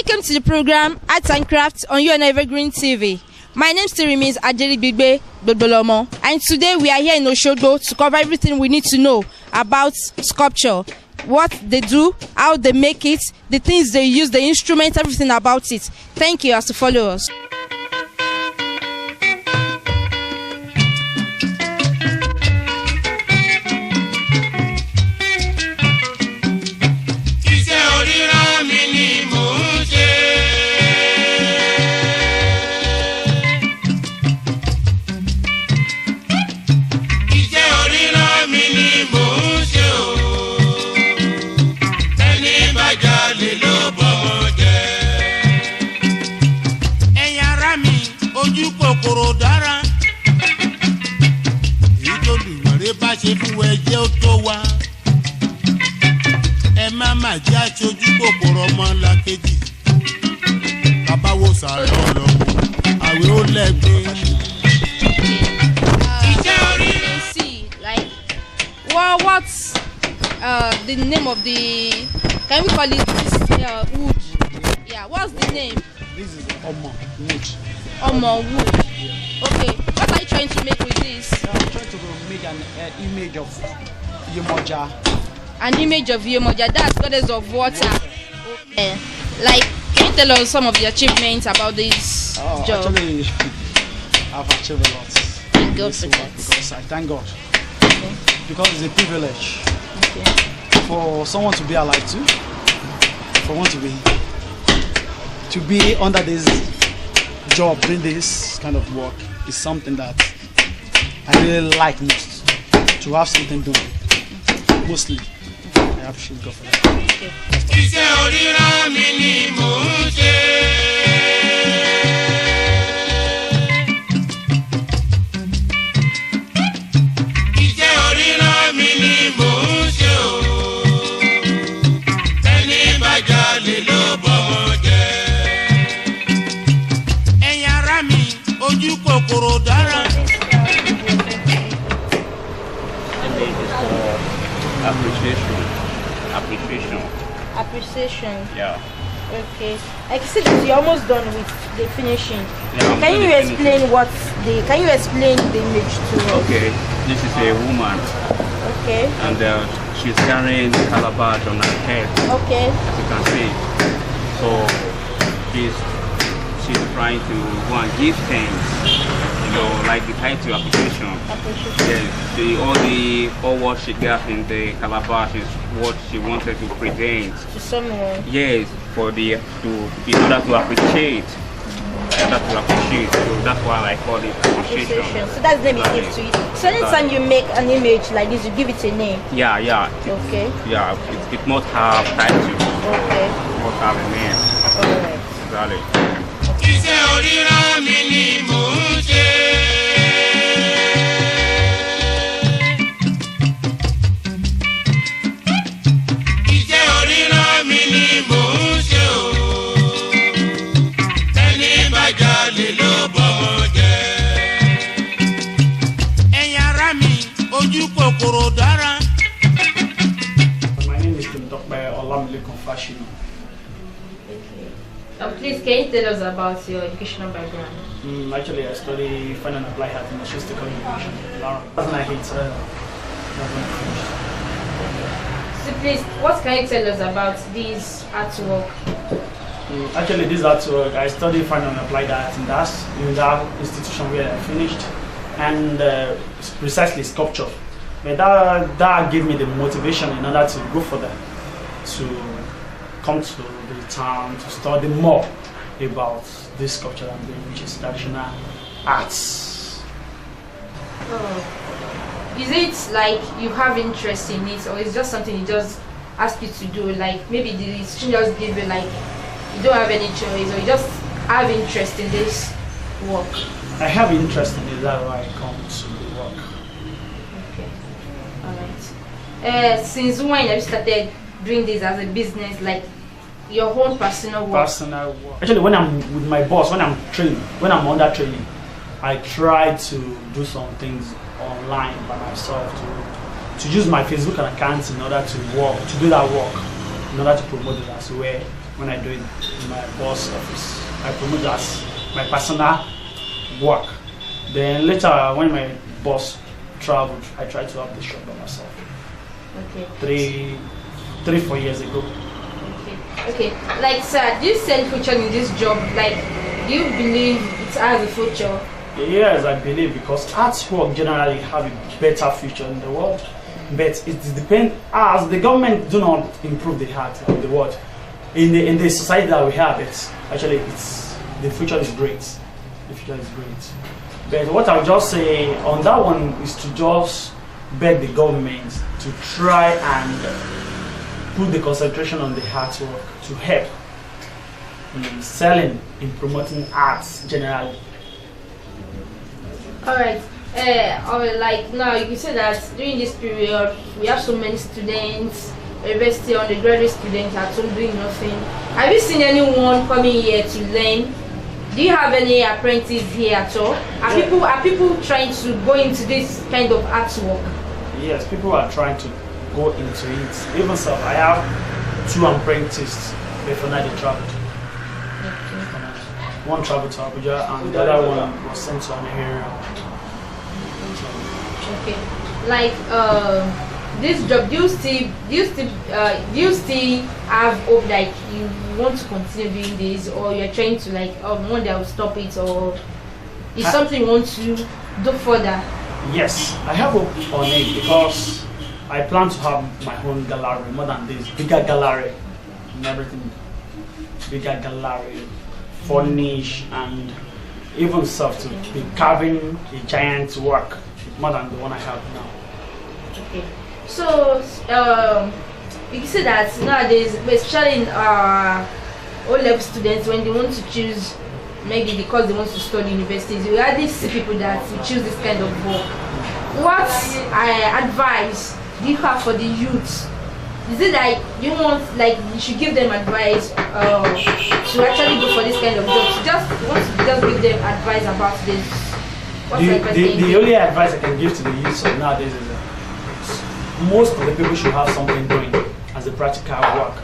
Welcome to the program Arts and Crafts on U&I Evergreen TV. My name still remains Ajeri Bigbe Dodolomo, and today we are here in Osogbo to cover everything we need to know about sculpture, what they do, how they make it, the things they use, the instruments, everything about it. Thank you as to follow us. What's the name of the, can we call it this wood? Yeah, what's the name? This is Omo wood. Omo wood. Okay, what are you trying to make with this? I'm trying to make an image of Yemoja. An image of Yemoja, that's goddess of water. Okay. Like, can you tell us some of the achievements about this job? Actually, I've achieved a lot. Thank God for that. Because I thank God. Okay. Because it's a privilege. Okay. For someone to be alive too, for one to be under this job, doing this kind of work is something that I really like most. To have something done, mostly, I appreciate God for that. Okay. Appreciation. Yeah. Okay. I can see that you're almost done with the finishing. Yeah, can you explain the image to us? Okay. This is a woman. Okay. And she's carrying calabash on her head. Okay. As you can see. So she's trying to go and give thanks. You know, like the title appreciation. Yes. All what she got in the calabash is what she wanted to present to someone. Yes, in order to appreciate. So that's why I call it appreciation. So that's the name it gives to it. So anytime you make an image like this, you give it a name. Yeah. Okay. Yeah, it must have title. Okay. It must have a name. Alright. Exactly. My name is Temitope Olamilekan Fashina. Please, can you tell us about your educational background? Actually, I study fine and applied art in Osun State education. So please, what can you tell us about this artwork? Actually, this artwork, I study fine and applied art in that institution where I finished, and precisely sculpture. But that gave me the motivation in order to go for that, to come to the town to study more about this sculpture I'm doing, which is traditional arts. Is it like you have interest in it, or it's just something you just ask you to do? Like maybe the institution just give you like you don't have any choice, or you just have interest in this work? I have interest in it, that's why I come to work. Okay, alright. Since when have you started doing this as a business, like your own personal work? Personal work. Actually, when I'm with my boss, when I'm under training, I try to do some things online by myself to use my Facebook account in order to do that work, in order to promote it as well. when I do it in my boss office. I promote it as my personal work. Then later, when my boss traveled, I tried to have the shop by myself. Okay. 4 years ago. Okay. Like, sir, do you sell future in this job? Like, do you believe it has a future? Yes, I believe, because artwork generally have a better future in the world. But it depends, as the government do not improve the art of the world. In the society that we have, the future is great. The future is great. But what I'll just say on that one is to just beg the government to try and put the concentration on the artwork to help in selling, in promoting arts generally. Alright. Like now, you can say that during this period, we have so many students, university undergraduate students at home doing nothing. Have you seen anyone coming here to learn? Do you have any apprentices here at all? Are people trying to go into this kind of artwork? Yes, people are trying to go into it. Even so, I have 2 apprentices before now they traveled. Okay. One traveled to Abuja and the other one was sent to an area. Okay. Like this job, do you still have hope like you want to continue doing this, or you're trying to like one day I'll stop it, or is something you want to do further? Yes, I have hope on it because I plan to have my own gallery, more than this, bigger gallery and everything, bigger gallery, furnish, and even stuff to be carving a giant work more than the one I have now. Okay, so you can say that nowadays, especially in O-level students, when they want to choose, maybe because they want to study universities, you hardly see people that choose this kind of work. What advice do you have for the youth? Is it like you should give them advice to actually go for this kind of job? You want to just give them advice about this? The only advice I can give to the youth of nowadays is that most of the people should have something doing as a practical work,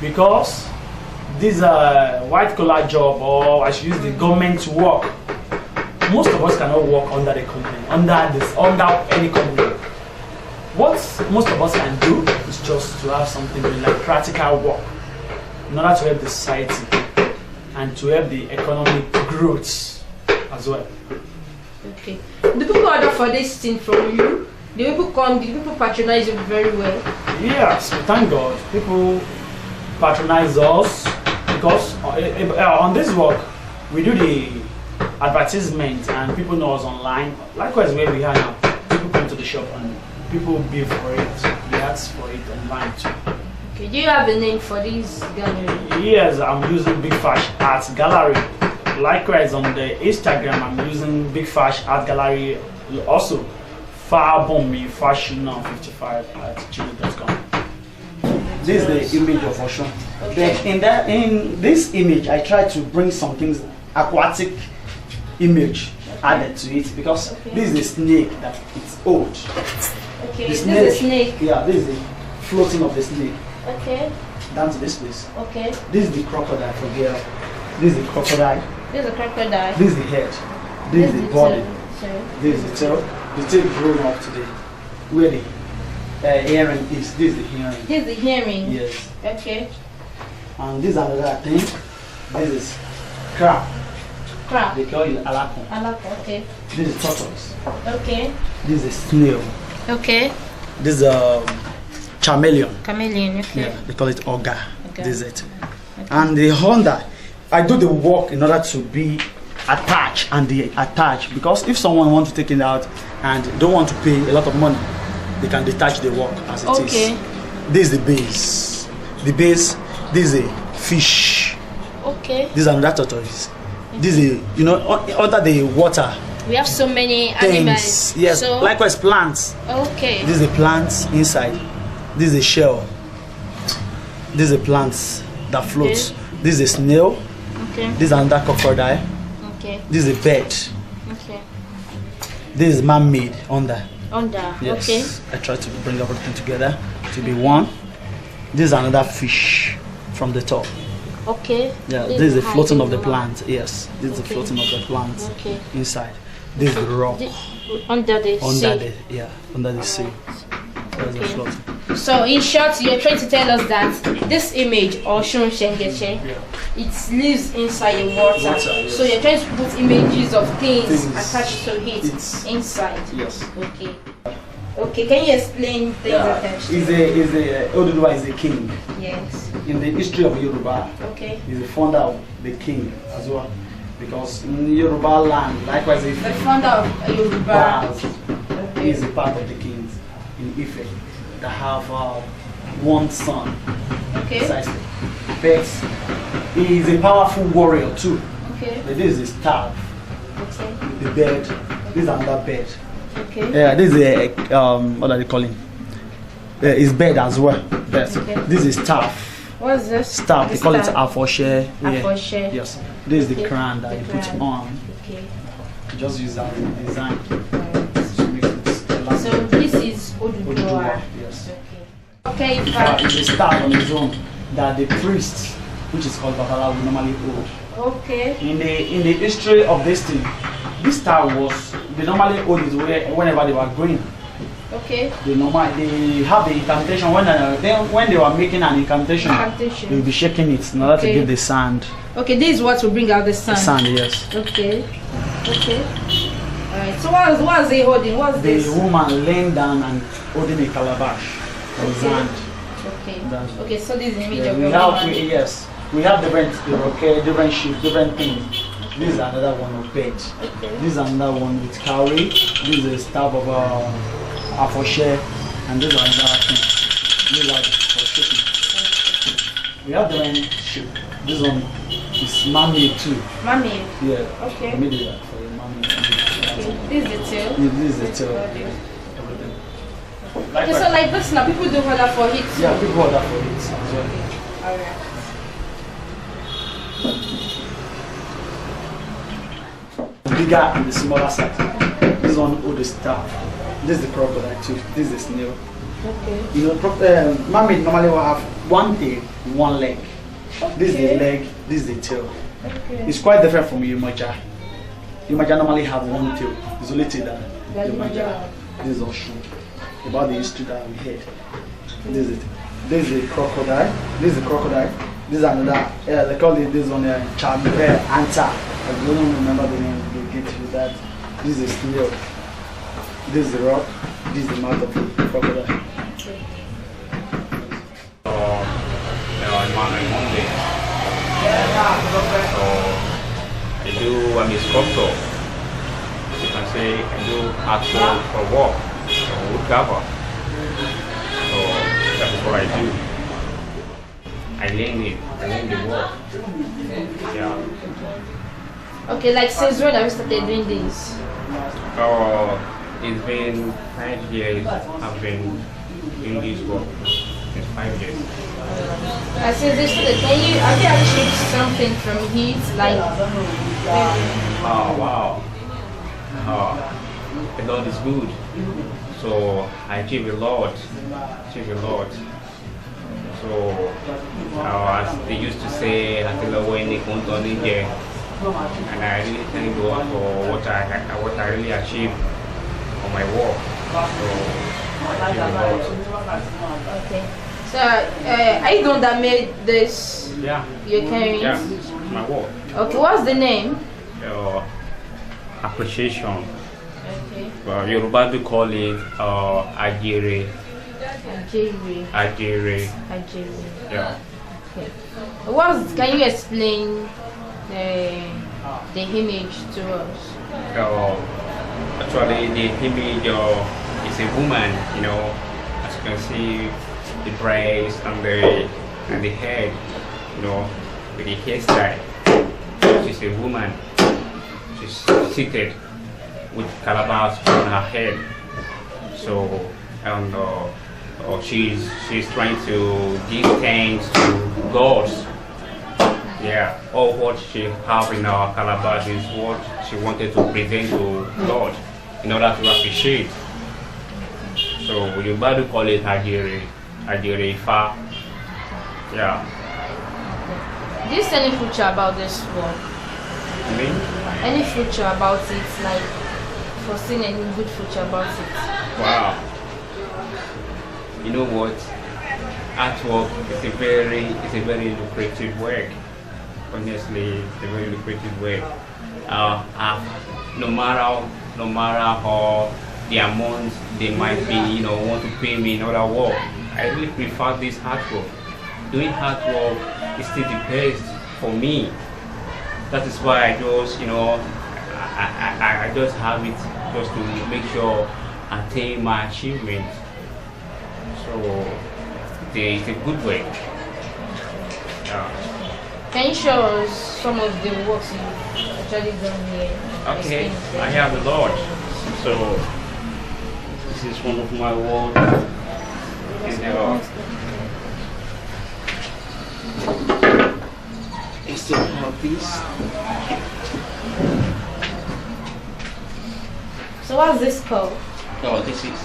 because this white collar job, or I should use the government work, most of us cannot work under the company, under any company. What most of us can do is just to have something doing, like practical work, in order to help the society and to help the economic growth as well. Okay. Do people order for this thing from you? Do people come? Do people patronize you very well? Yes, thank God. People patronize us because on this work we do the advertisement and people know us online. Likewise, where we are now, people come to the shop and people bid for it. They ask for it online too. Okay. Do you have a name for this gallery? Yes, I'm using Big Fash Art Gallery. Likewise, on the Instagram, I'm using Big Fash Art Gallery. Also, Farbommi Fashina 55@gmail.com. This is the image of Osun. Okay. In this image, I try to bring some things, aquatic image added to it, because this is the snake that it's old. Okay, the snake, this is the snake. Yeah, this is the floating of the snake. Okay. Down to this place. Okay. This is the crocodile from here. This is the crocodile. This is a crocodile. This is the head. This is the body. Tail. This is the tail. The tail grown up today. Where the earring is. This is the hearing. This is the hearing. Yes. Okay. And this is another thing. This is crab. Crab. They call it alakon. Alaka. Okay. This is tortoise. Okay. This is snail. Okay. This is chameleon. Chameleon. Okay. Yeah, they call it oga. Okay. This is it. Okay. And the Honda, I do the work in order to be attached and attached, because if someone wants to take it out and don't want to pay a lot of money, they can detach the work as it is. Okay. This is the base. The base. This is a fish. Okay. This is another tortoise. This is under the water. We have so many Things. animals. Yes. So, Likewise, plants. okay. This is the plants inside. This is the shell. This is the plants that floats. Okay. This is a snail. Okay. This is another crocodile. Okay. This is a bird. Okay. This is man-made under. Under. Yes. Okay. I try to bring everything together to be one. This is another fish from the top. Okay. Yeah, This this is the high, floating this of the low. plant. Yes, this is the Okay. floating of the plant Okay. inside. This is the rock Under the sea. under the sea. That's the Okay. floating. So in short, you're trying to tell us that this image, Osun Shengeche, it lives inside the water. Yes. So you're trying to put images of things Things. attached to it It's- inside. Yes. Okay. Okay, can you explain things attached to it? Oduduwa is a king. Yes. In the history of Yoruba, Okay. he's the founder of the king as well. Because in Yoruba land, likewise, if The founder of Yoruba. he is a part of the kings in Ife that have one son. Okay. Precisely. But he is a powerful warrior too. Okay. But this is his staff, Okay. the bed. This is another bed. Okay. Yeah, this is a what are they calling? His bed as well. Yes. Okay. This is staff. What's this? Staff. They The call it staff. afoshe. Afoshe. Yes. This is the Okay. crown that The you put crown. on. Okay. Just use that as a design. Alright. To make it elastic. So this is Oduduwa, Oduduwa. yes. Okay. Okay. It's a staff on his own that the priest, which is called Obatala, will normally hold. Okay. In the history of this thing, this star was they normally hold it whenever they were going. Okay. They have the incantation when they were making an incantation, Incantation. they will be shaking it in order Okay. to give the sand. Okay, this is what will bring out the sun. The sand, yes. Okay. Okay. Alright. So what's he holding? What's The this? woman laying down and holding a calabash of Okay. sand. Okay. That's- Okay, so this is the image Yeah, of we a have woman. yes, we have different ships, different things. This is another one of bed. Okay. This is another one with cowrie. This is a staff of afoshe, and this is another thing. This is for shipping. We have different ship. This one is man-made too. Mommy. Yeah. Okay. I made it for a man-made. Okay. This is the tail. This is the tail. Everything. Okay, so like this now, people do order for it. Yeah, people order for it as well. Alright. Bigger and the smaller size. This one hold the staff. This is the crocodile too. This is the snail. Okay. You know, mermaid normally will have one tail, one leg. This is the leg. This is the tail. Okay. It's quite different from Yumaja. Yumaja normally have one tail. It's only tail that Yumaja. This is Osun. About the history that we had. This is it. This is a crocodile. This is a crocodile. This is another. They call it this one Chambe Anta. I don't remember the name. They get you that. This is a snail. This is the rock. This is the mouth of the crocodile. I'm a sculptor. You can say I do artwork for work, or wood cover. So that's what I do. I learn the work. Yeah. Okay, like since when have you started doing this? It's been 5 years I've been doing this work. It's 5 years. Since they started, have you achieved something from it? Like, Oh wow. The Lord is good. So I achieve a lot. So as they used to say, and I really thank God for what I really achieved on my work. So I achieved a lot. okay. So, are you the one that made this? Yeah. You're carrying? Yeah. My work. Okay, what's the name? Appreciation. Okay. Yoruba do call it Ajere. Ajere. Yeah. Okay. Can you explain the image to us? Actually, the image is a woman. You know, as you can see, the braids and the head. You know, with the hairstyle. She's a woman. She's seated with calabash on her head. So, and she's trying to give thanks to God. Yeah, all what she have in her calabash is what she wanted to present to God in order to appreciate. So you better call it Ajere Ifa. Yeah. Do you see any future about this work? Me? Any future about it, like foreseeing any good future about it? Wow. You know what? Artwork is a very lucrative work. Honestly, it's a very lucrative work. No matter how the amount they might be, want to pay me in other work, I really prefer this artwork. Doing artwork is still the best for me. That is why I just, I just have it just to make sure I attain my achievement. So it's a good way. Can you show us some of the works you've actually done here? Okay, I have a lot. So this is one of my works. I still have this. So what's this called? Oh, this is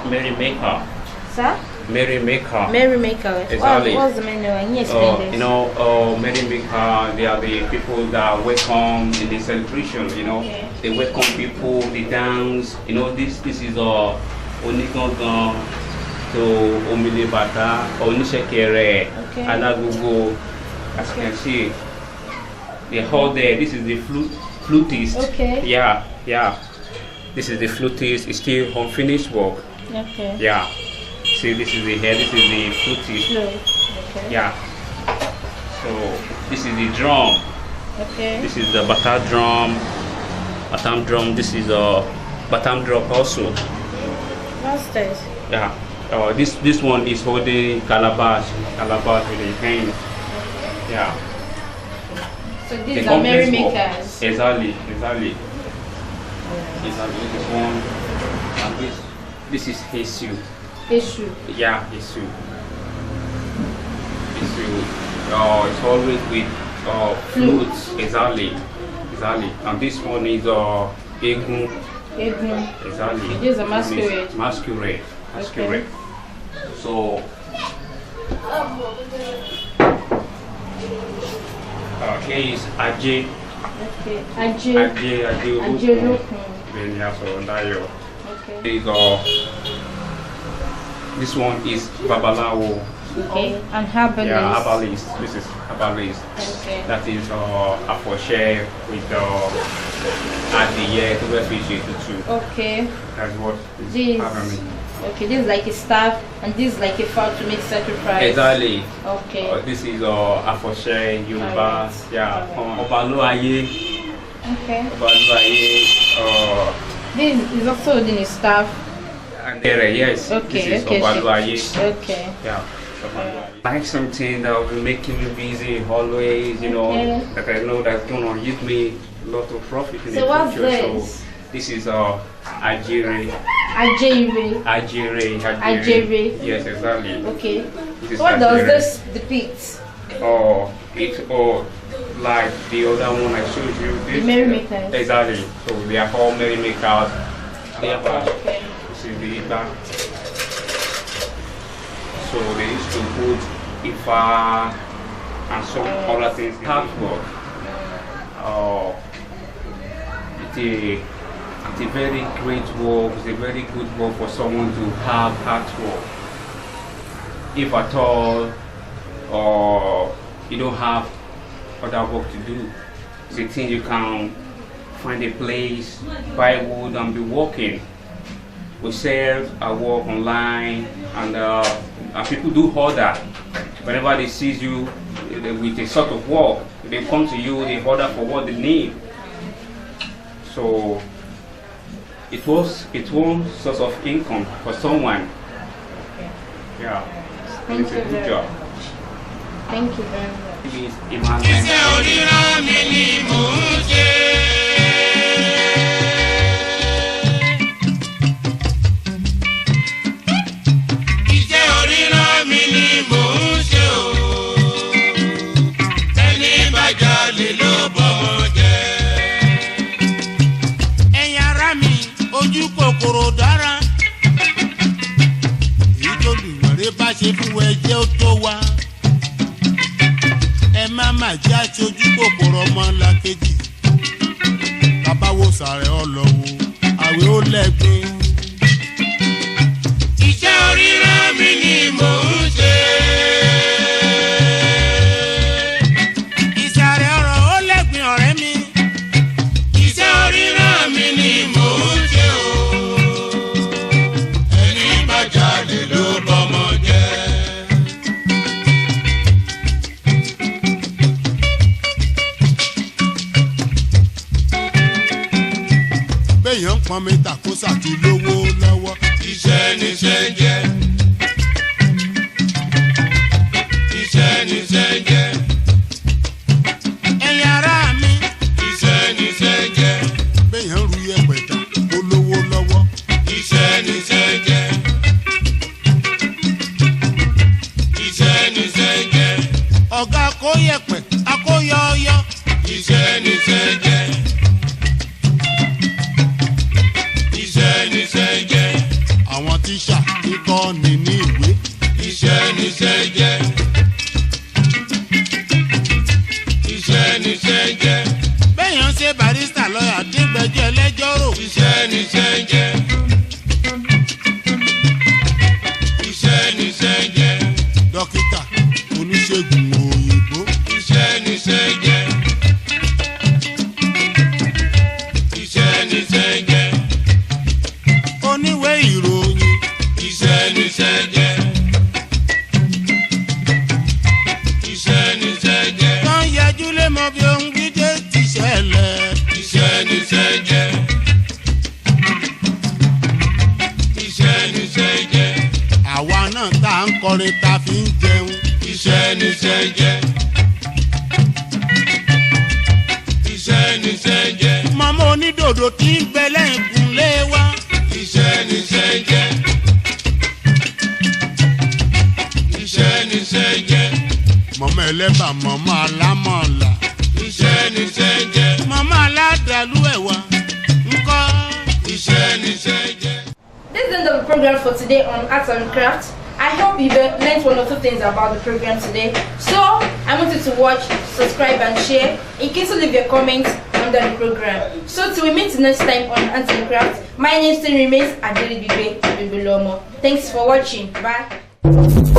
Mary Maker. Sir? Mary Maker. Mary Maker. Exactly. What's the menu? Can you explain this? Mary Maker, they are the people that welcome in the celebration, Okay. They welcome people, they dance, this is Onigangan to Omilebata, Onisekere, Okay. Alagogo, as you can see. They're all there. This is the flutist. Okay. Yeah. This is the flutist, it's still unfinished work. Okay. Yeah. See, this is the hair, this is the flutist. Okay. Yeah. So this is the drum. Okay. This is the batam drum. This is a batam drum also. What's this? Yeah. This one is holding calabash with the hand. Yeah. So these are Mary Makers. Exactly. This one. And this is Hesu. Issue. Yeah, Hesu. It's always with flutes. Exactly. And this one is Egun. Exactly. It is a masquerade. Masquerade. Okay. So here is Aje. Okay. Aje Lokun. Then you have Dayo. Okay. This one is Babalawo. Okay. And herbalist. Yeah, herbalist. This is herbalist. Okay. That is a crochet with Yeye Osun. Okay. That's what is This. happening. Okay, this is like a staff and this is like a fowl to make sacrifice. Exactly. Okay. This is a crochet, Yoruba. Alright. Yeah. Alright. Obaluaye. Okay. Obaluaye. This is also within a staff. And there, yes. Okay. This is Okay. Obaluaye. Okay. Yeah. Like something that will make me busy always, Okay. that I know that's gonna give me a lot of profit in So the what's future. this? So this is Ajere. Yes, exactly. Okay. This is So what does Ajere. this depict? It's like the other one I showed you. This, Mary Makers. Exactly. So they are all Mary Makers. They are back. Okay. This is the back. So they used to put Ifa and some other things in artwork. It's a very great work. It's a very good work for someone to have artwork. If at all, or you don't have other work to do, it's a thing you can find a place, buy wood and be working. We sell our work online, and people do order. Whenever they see you with a sort of work, they come to you, they order for what they need. So it was one source of income for someone. Yeah, Thank it's a you good very job. much. Thank you very much. Please, Emmanuel. Ojú kòkòrò dára, ìjọba ìwọ̀nrẹ́ bá ṣe fún ẹjẹ́ ó tó wá. Ẹ má má mi tàkósà ti lówó lọ́wọ́. Iṣẹ́ níṣẹ́ jẹ́. Iṣẹ́ níṣẹ́ jẹ́. Ẹ̀yin ará mi. Iṣẹ́ níṣẹ́ jẹ́. Béèyàn ru yẹ̀pẹ̀ tà ó lówó lọ́wọ́. Iṣẹ́ níṣẹ́ jẹ́. Iṣẹ́ níṣẹ́ jẹ́. Ọ̀gá akóyẹ̀pẹ̀ akóyọ̀ọ́yọ́. Iṣẹ́ níṣẹ́ jẹ́. Iṣẹ́ níṣẹ́ jẹ́. Àwọn tíṣà kíkọ́ ni ní ìwé. Iṣẹ́ níṣẹ́ jẹ́. Iṣẹ́ níṣẹ́ jẹ́. Béèyàn ṣe barista lọ́yà dígbẹ́jọ́ ẹlẹ́jọ́ rò. Iṣẹ́ níṣẹ́ jẹ́. Iṣẹ́ níṣẹ́ jẹ́. Dókítà oníṣègùn òyìnbó. Iṣẹ́ níṣẹ́ jẹ́. Iṣẹ́ níṣẹ́ jẹ́. Oníwèé ìròyìn. Iṣẹ́ níṣẹ́ jẹ́. Iṣẹ́ níṣẹ́ jẹ́. Wọ́n yẹjú lé mọ bí ohun gbígbé ti ṣẹlẹ̀. Iṣẹ́ níṣẹ́ jẹ́. Iṣẹ́ níṣẹ́ jẹ́. Àwa náà tá à ń kọrin tá a fi ń jẹun. Iṣẹ́ níṣẹ́ jẹ́. Iṣẹ́ níṣẹ́ jẹ́. Màmá onídòdò tí ń bẹ lẹ́yìn kúnlé wa. Iṣẹ́ níṣẹ́ jẹ́. Iṣẹ́ níṣẹ́ jẹ́. Màmá ẹlẹ́bà màmá alámọ̀ọ́lá. Iṣẹ́ níṣẹ́ jẹ́. Màmá aládàlú ẹ̀wà ńkọ́. Iṣẹ́ níṣẹ́ jẹ́. This is the end of the program for today on Arts and Crafts. I hope you learned one or two things about the program today. So I want you to watch, subscribe and share. In case you leave your comments under the program. So till we meet next time on Arts and Crafts, my name still remains Adeli Bigbe Bibolomo. Thanks for watching. Bye.